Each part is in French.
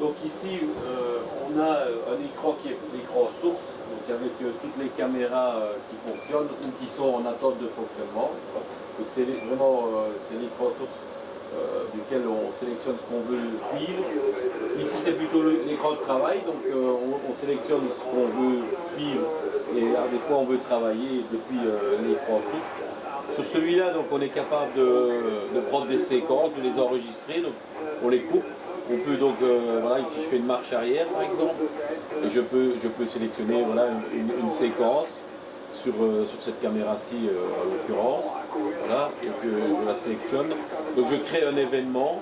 Donc ici, on a un écran qui est l'écran source, donc avec toutes les caméras qui fonctionnent ou qui sont en attente de fonctionnement. Donc c'est vraiment c'est l'écran source duquel on sélectionne ce qu'on veut suivre. Ici c'est plutôt l'écran de travail, donc on sélectionne ce qu'on veut suivre et avec quoi on veut travailler depuis l'écran source. Sur celui-là, donc on est capable de prendre des séquences, de les enregistrer, donc on les coupe. On peut donc, voilà, ici je fais une marche arrière par exemple, et je peux sélectionner voilà, une séquence sur cette caméra-ci en l'occurrence. Voilà, donc je la sélectionne. Donc je crée un événement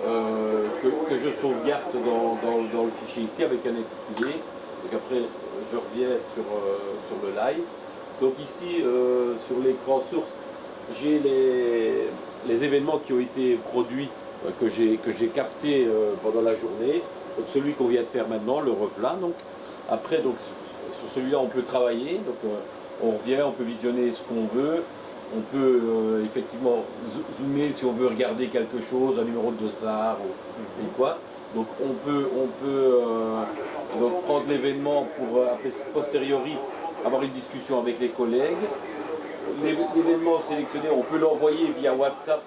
que je sauvegarde dans le fichier ici avec un intitulé. Donc après je reviens sur le live. Donc ici sur l'écran source, j'ai les événements qui ont été produits que j'ai capté pendant la journée. Donc celui qu'on vient de faire maintenant, le revoilà. Donc après, donc sur celui-là, on peut travailler. Donc on revient, on peut visionner ce qu'on veut. On peut effectivement zoomer si on veut regarder quelque chose, un numéro de dossard ou quoi. Donc on peut donc prendre l'événement pour a posteriori avoir une discussion avec les collègues. L'événement sélectionné, on peut l'envoyer via WhatsApp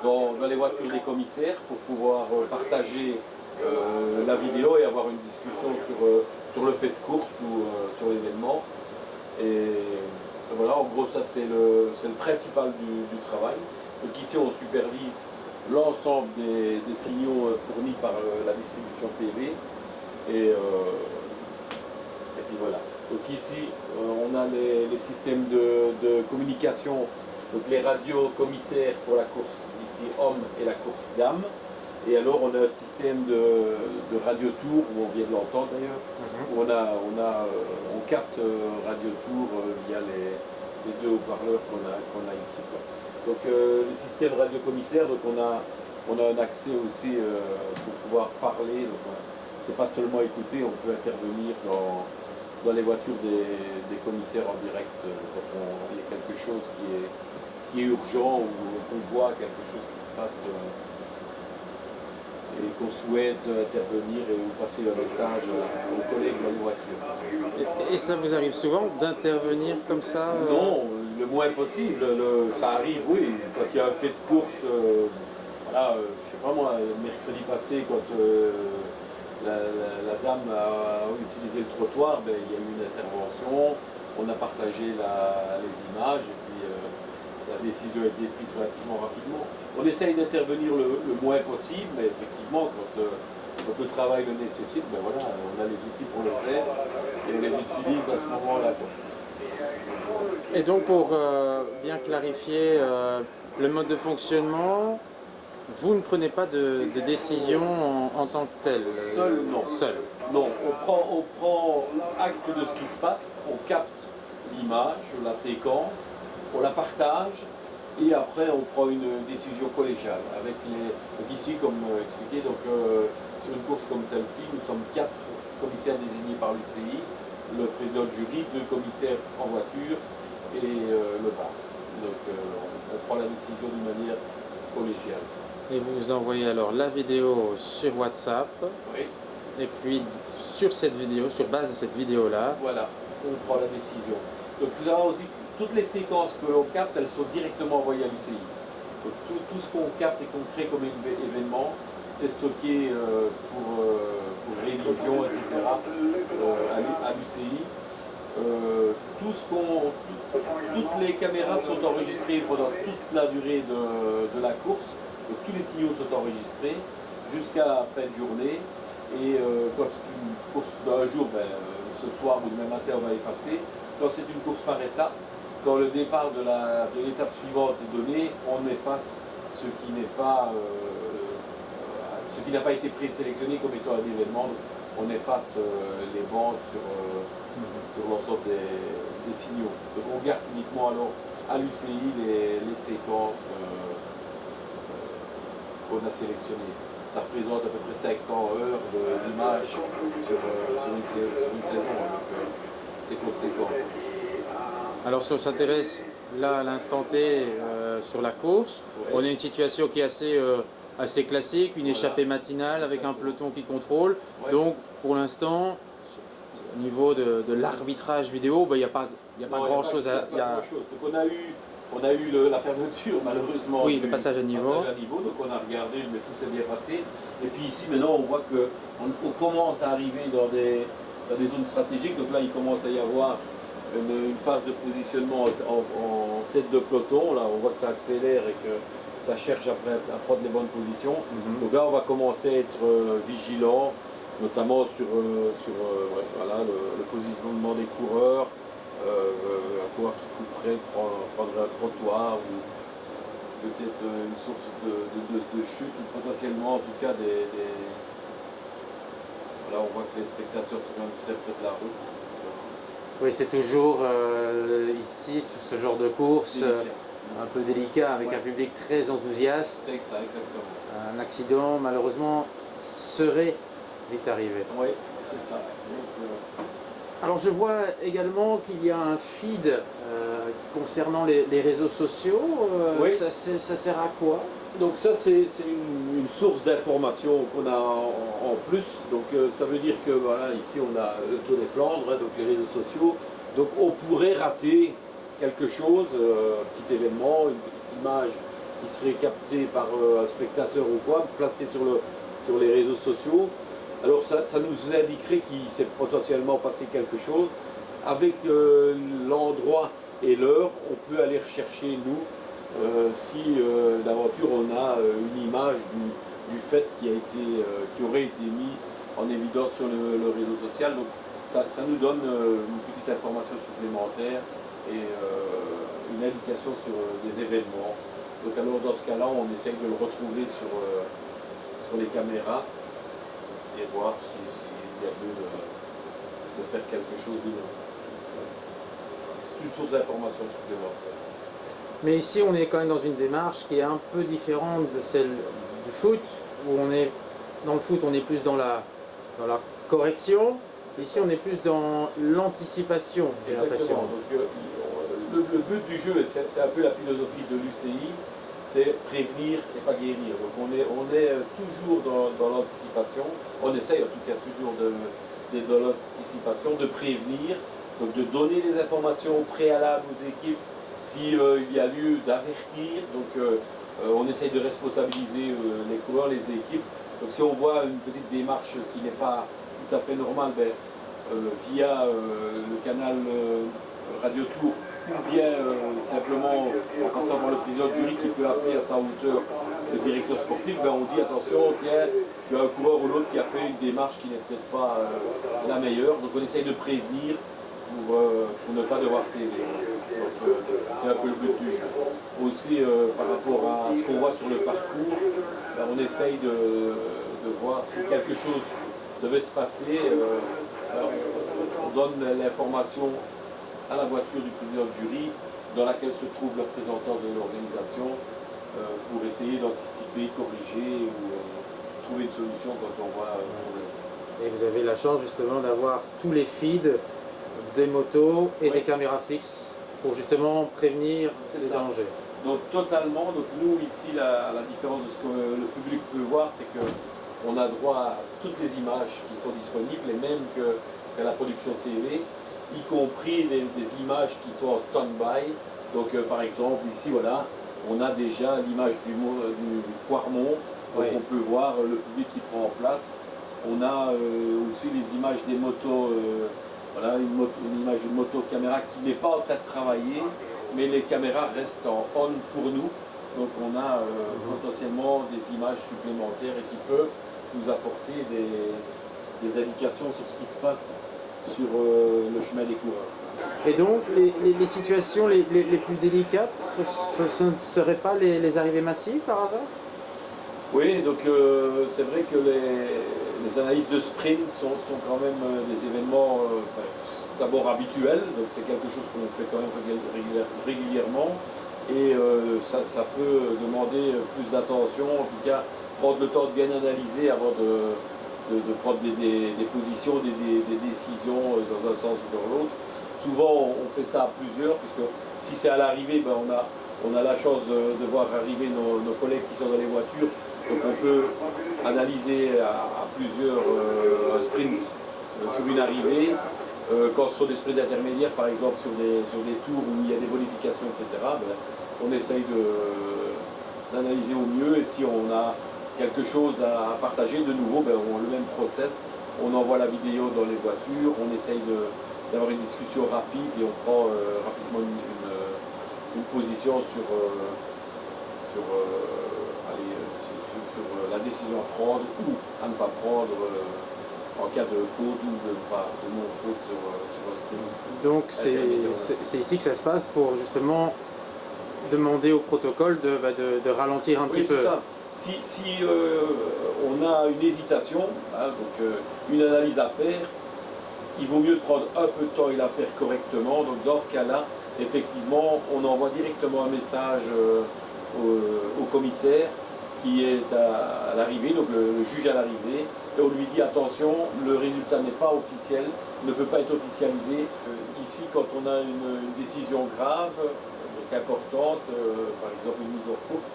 dans les voitures des commissaires pour pouvoir partager la vidéo et avoir une discussion sur le fait de course ou sur l'événement. Et voilà, en gros, ça c'est le principal du travail. Donc ici, on supervise l'ensemble des signaux fournis par la distribution TV. Et puis voilà. Donc ici, on a les systèmes de communication, donc les radios commissaires pour la course ici homme et la course dame. Et alors on a un système de radio tour, où on vient de l'entendre d'ailleurs, où on capte radio tour via les deux haut-parleurs qu'on a ici, quoi. Donc le système radio commissaire, donc on a un accès aussi pour pouvoir parler. C'est pas seulement écouter, on peut intervenir dans les voitures des commissaires en direct quand il y a quelque chose qui est urgent ou qu'on voit quelque chose qui se passe et qu'on souhaite intervenir et ou passer le message aux collègues dans les voitures. Et ça vous arrive souvent d'intervenir comme ça Non, le moins possible. Ça arrive, oui, quand il y a un fait de course, voilà, je sais pas moi, mercredi passé, quand la dame a utilisé le trottoir, ben, il y a eu une intervention, on a partagé les images et puis la décision a été prise relativement rapidement. On essaye d'intervenir le moins possible, mais effectivement, quand le travail le nécessite, ben voilà, on a les outils pour le faire et on les utilise à ce moment-là. Et donc pour bien clarifier le mode de fonctionnement, vous ne prenez pas de décision en tant que telle? Seul, non. Seul. Non, on prend acte de ce qui se passe, on capte l'image, la séquence, on la partage et après on prend une décision collégiale. Donc ici, comme expliqué, sur une course comme celle-ci, nous sommes 4 commissaires désignés par l'UCI, le président de jury, 2 commissaires en voiture et le VAR. Donc on prend la décision d'une manière collégiale. Et vous envoyez alors la vidéo sur WhatsApp. Oui. Et puis sur cette vidéo, sur base de cette vidéo-là, voilà, on prend la décision. Donc il faut savoir aussi que toutes les séquences que l'on capte, elles sont directement envoyées à l'UCI. Donc tout ce qu'on capte et qu'on crée comme événement, c'est stocké pour révision, etc. À l'UCI. Toutes les caméras sont enregistrées pendant toute la durée de la course. Donc tous les signaux sont enregistrés jusqu'à la fin de journée. Et quand c'est une course d'un jour, ben, ce soir ou demain matin, on va effacer. Quand c'est une course par étape, quand le départ de l'étape suivante est donné, on efface ce qui n'a pas été présélectionné comme étant un événement. Donc, on efface les bandes sur l'ensemble des signaux. Donc on garde uniquement alors à l'UCI les séquences qu'on a sélectionnées. Ça représente à peu près 500 heures d'image sur une saison, donc c'est conséquent. alors si on s'intéresse là à l'instant T sur la course, Ouais. on a une situation qui est assez classique, une échappée matinale avec un peloton qui contrôle. Ouais. Donc pour l'instant, au niveau de l'arbitrage vidéo, il n'y a pas grand chose à... Donc on a eu la fermeture malheureusement. Oui, le passage à niveau. Donc on a regardé, mais tout s'est bien passé. Et puis ici maintenant on voit qu'on commence à arriver dans des zones stratégiques. Donc là il commence à y avoir une phase de positionnement en tête de peloton. Là on voit que ça accélère et que ça cherche après à prendre les bonnes positions. Donc là on va commencer à être vigilant, notamment sur voilà, le positionnement des coureurs. Un coureur qui couperait prendrait un trottoir ou peut-être une source de chute ou potentiellement en tout cas Voilà, on voit que les spectateurs sont quand même très près de la route. Oui, c'est toujours ici, sur ce genre de course, un peu délicat avec un public très enthousiaste. C'est ça, exactement. Un accident, malheureusement, serait vite arrivé. Oui, c'est ça. Donc, alors je vois également qu'il y a un feed concernant les réseaux sociaux. Oui. Ça sert à quoi? donc ça c'est une source d'information qu'on a en plus. Donc ça veut dire que voilà, ici on a le Tour des Flandres, hein, donc les réseaux sociaux. Donc on pourrait rater quelque chose, un petit événement, une petite image qui serait captée par un spectateur ou quoi, placée sur les réseaux sociaux. Alors ça nous indiquerait qu'il s'est potentiellement passé quelque chose. Avec l'endroit et l'heure, on peut aller rechercher, nous, si d'aventure on a une image du fait qui aurait été mis en évidence sur le réseau social. Donc ça nous donne une petite information supplémentaire et une indication sur des événements. Donc alors dans ce cas-là, on essaye de le retrouver sur les caméras et voir s'il y a lieu de faire quelque chose ou non. C'est une source d'information supplémentaire. Mais ici, on est quand même dans une démarche qui est un peu différente de celle du foot, où dans le foot, on est plus dans la correction. Ici, on est plus dans l'anticipation, j'ai l'impression. Exactement. Donc, le but du jeu, c'est un peu la philosophie de l'UCI, c'est prévenir et pas guérir. Donc on est toujours dans l'anticipation, on essaye en tout cas toujours d'être dans l'anticipation, de prévenir, donc de donner les informations préalables aux équipes s'il y a lieu d'avertir. Donc on essaye de responsabiliser les coureurs, les équipes. Donc si on voit une petite démarche qui n'est pas tout à fait normale, via le canal Radio Tour, ou bien simplement en passant par le président de jury qui peut appeler à sa hauteur le directeur sportif, on dit attention, tiens, tu as un coureur ou l'autre qui a fait une démarche qui n'est peut-être pas la meilleure. Donc on essaye de prévenir pour ne pas devoir céder. Donc c'est un peu le but du jeu. Aussi par rapport à ce qu'on voit sur le parcours, on essaye de voir si quelque chose devait se passer. On donne l'information à la voiture du président de jury dans laquelle se trouve le représentant de l'organisation pour essayer d'anticiper, corriger ou trouver une solution quand on voit un problème. Et vous avez la chance justement d'avoir tous les feeds des motos et des caméras fixes pour justement prévenir les dangers. Donc totalement, donc nous ici la différence de ce que le public peut voir, c'est qu'on a droit à toutes les images qui sont disponibles, les mêmes qu'à la production TV, y compris des images qui sont en stand-by. Donc par exemple ici voilà, on a déjà l'image du Quarmont, donc on peut voir le public qui prend en place. On a aussi les images des motos, voilà une image d'une moto caméra qui n'est pas en train de travailler, mais les caméras restent en on pour nous. Donc on a potentiellement des images supplémentaires et qui peuvent nous apporter des indications sur ce qui se passe sur le chemin des coureurs. Et donc les situations les plus délicates, ce ne seraient pas les arrivées massives par hasard? Oui, donc c'est vrai que les analyses de sprint sont quand même des événements d'abord habituels, donc c'est quelque chose qu'on fait quand même régulièrement et ça peut demander plus d'attention, en tout cas prendre le temps de bien analyser avant de prendre des positions, des décisions dans un sens ou dans l'autre. Souvent on fait ça à plusieurs, puisque si c'est à l'arrivée, on a la chance de voir arriver nos collègues qui sont dans les voitures Donc on peut analyser à plusieurs sprints sur une arrivée. Quand ce sont des sprints intermédiaires, par exemple sur des tours où il y a des bonifications, etc., ben, on essaye d'analyser au mieux, et si on a quelque chose à partager, de nouveau, ben, le même process, on envoie la vidéo dans les voitures, on essaye d'avoir une discussion rapide et on prend rapidement une position sur la décision à prendre ou à ne pas prendre en cas de faute ou de non-faute sur un sprint. Donc c'est ici que ça se passe pour justement demander au protocole de ralentir un petit peu. Oui, c'est ça. Si on a une hésitation, hein, donc une analyse à faire, il vaut mieux prendre un peu de temps et la faire correctement. Donc dans ce cas-là, effectivement, on envoie directement un message au commissaire qui est à l'arrivée, donc le juge à l'arrivée, et on lui dit attention, le résultat n'est pas officiel, ne peut pas être officialisé. Ici, quand on a une décision grave, donc importante, par exemple une mise en course,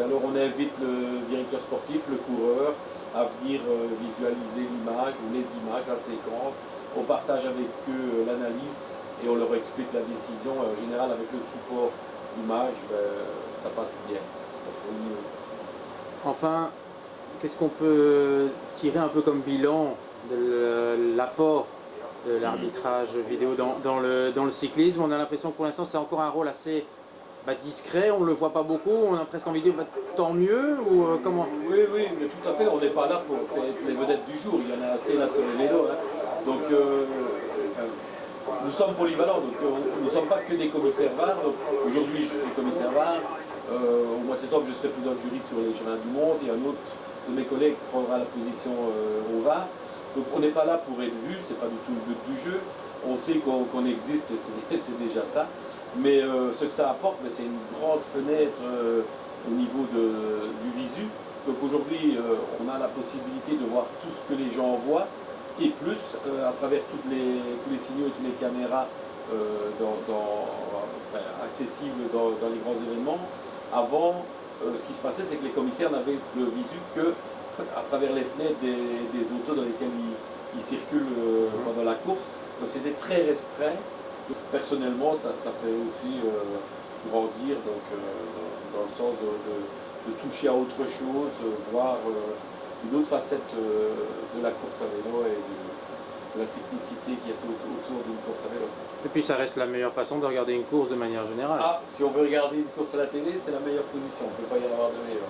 alors on invite le directeur sportif, le coureur, à venir visualiser l'image ou les images, la séquence. On partage avec eux l'analyse et on leur explique la décision. En général, avec le support d'image, ça passe bien. Enfin, qu'est-ce qu'on peut tirer un peu comme bilan de l'apport de l'arbitrage vidéo dans le cyclisme? On a l'impression que pour l'instant c'est encore un rôle assez discret, on ne le voit pas beaucoup, on a presque envie de dire tant mieux ou comment? Oui, mais tout à fait, on n'est pas là pour être les vedettes du jour, il y en a assez là sur les vélos. Hein. Donc nous sommes polyvalents, donc nous ne sommes pas que des commissaires VAR. Aujourd'hui je suis commissaire VAR, au mois de septembre je serai président de jury sur les championnats du monde et un autre de mes collègues prendra la position au VAR. Donc on n'est pas là pour être vu, c'est pas du tout le but du jeu. On sait qu'on existe, c'est déjà ça. Mais ce que ça apporte, c'est une grande fenêtre au niveau du visu. Donc aujourd'hui, on a la possibilité de voir tout ce que les gens voient et plus à travers tous les signaux et toutes les caméras accessibles dans les grands événements. Avant, ce qui se passait, c'est que les commissaires n'avaient le visu que à travers les fenêtres des autos dans lesquels ils circulent pendant la course. Donc c'était très restreint. Personnellement, ça fait aussi grandir dans le sens de toucher à autre chose, voir une autre facette de la course à vélo et de la technicité qui est autour d'une course à vélo. Et puis ça reste la meilleure façon de regarder une course de manière générale. Ah, si on veut regarder une course à la télé, c'est la meilleure position, on ne peut pas y avoir de meilleure.